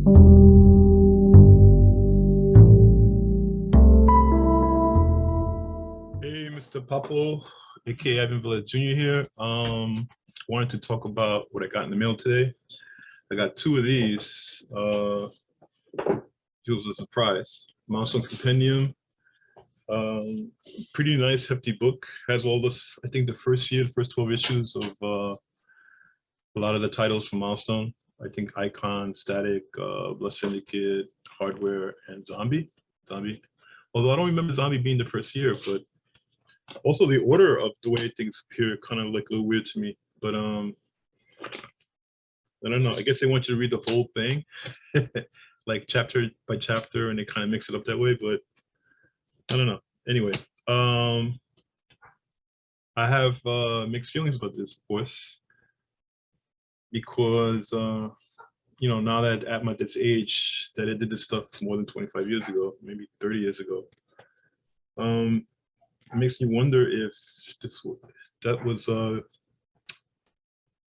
Hey, Mr. Papo, aka Ivan Velez Jr. here. Wanted to talk about what I got in the mail today. I got two of these. It was a surprise. Milestone Compendium. Pretty nice, hefty book. Has all this. I think the first 12 issues of a lot of the titles from Milestone. I think Icon, Static, Blood Syndicate, Hardware, and Zombie. Although I don't remember Zombie being the first year, but also the order of the way things appear kind of like a little weird to me. But I don't know. I guess they want you to read the whole thing, like chapter by chapter, and they kind of mix it up that way. But I don't know. Anyway, I have mixed feelings about this, of course, because you know, now that I'm at this age that I did this stuff more than 25 years ago, maybe 30 years ago, it makes me wonder if that was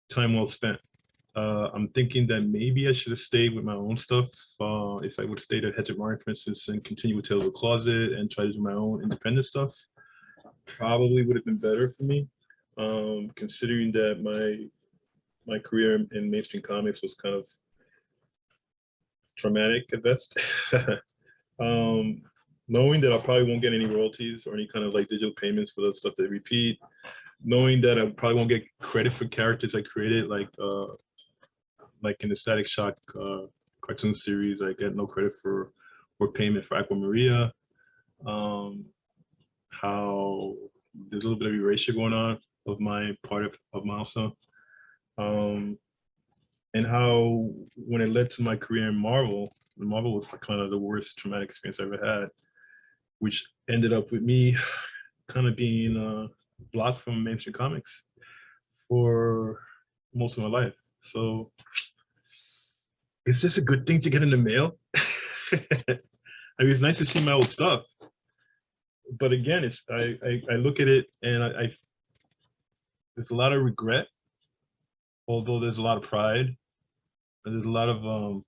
time well spent. I'm thinking that maybe I should have stayed with my own stuff. If I would have stayed at Hedgehog Martin, for instance, and continued with Tales of the Closet and try to do my own independent stuff, probably would have been better for me. Considering that my career in mainstream comics was kind of traumatic at best. Knowing that I probably won't get any royalties or any kind of like digital payments for the stuff they repeat, knowing that I probably won't get credit for characters I created, like in the Static Shock cartoon series, I get no credit for or payment for Aqua Maria. How there's a little bit of erasure going on of my part of Milestone. And how when it led to my career in Marvel was kind of the worst traumatic experience I ever had, which ended up with me kind of being blocked from mainstream comics for most of my life. So is this a good thing to get in the mail? I mean, it's nice to see my old stuff, but again, it's I look at it and I there's a lot of regret, although there's a lot of pride. There's a lot of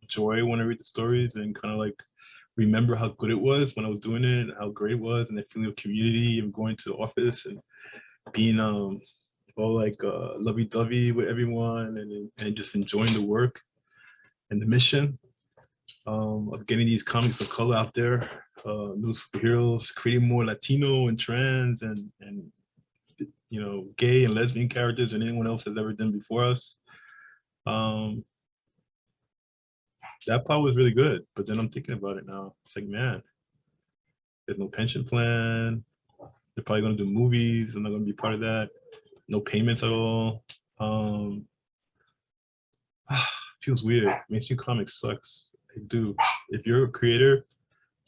joy when I read the stories and kind of like remember how good it was when I was doing it, how great it was, and the feeling of community and going to the office and being all like lovey-dovey with everyone and just enjoying the work and the mission of getting these comics of color out there, new superheroes, creating more Latino and trans and you know, gay and lesbian characters than anyone else has ever done before us. That part was really good, but then I'm thinking about it now. It's like, man, there's no pension plan. They're probably gonna do movies. I'm not gonna be part of that. No payments at all. Feels weird. Mainstream comics sucks. I do. If you're a creator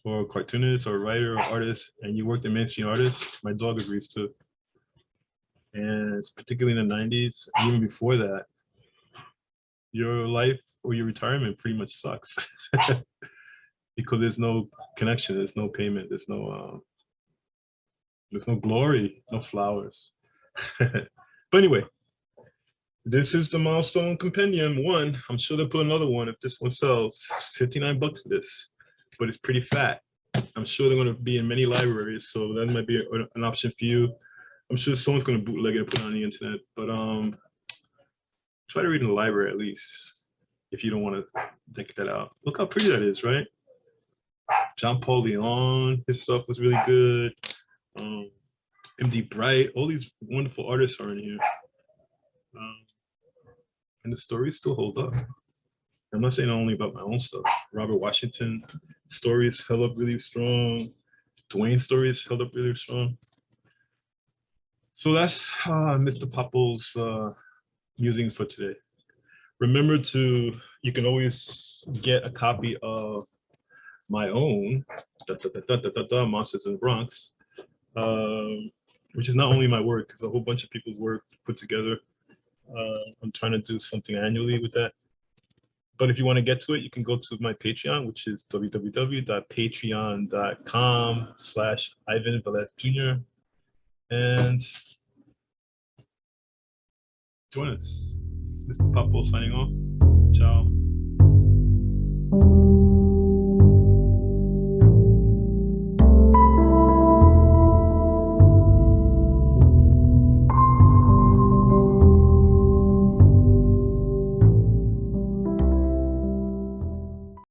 or a cartoonist or a writer or artist and you worked in mainstream artists, my dog agrees too. And it's particularly in the 90s, even before that, your life or your retirement pretty much sucks because there's no connection, there's no payment, there's no glory, no flowers. But anyway, this is the Milestone Compendium 1. I'm sure they'll put another one if this one sells. 59 bucks for this, but it's pretty fat. I'm sure they're going to be in many libraries, so that might be an option for you. I'm sure someone's going to bootleg it and put it on the internet, but try to read in the library at least if you don't want to check that out. Look how pretty that is, right? John Paul Leon, his stuff was really good. MD Bright, all these wonderful artists are in here. And the stories still hold up. I'm not saying only about my own stuff. Robert Washington stories held up really strong. Dwayne's stories held up really strong. So that's Mr. Papo's musings for today. Remember you can always get a copy of my own, Monsters of the Bronx, which is not only my work, it's a whole bunch of people's work put together. I'm trying to do something annually with that. But if you want to get to it, you can go to my Patreon, which is www.patreon.com/Ivan Velez Jr. and join us. This is Mr. Papo signing off. Ciao.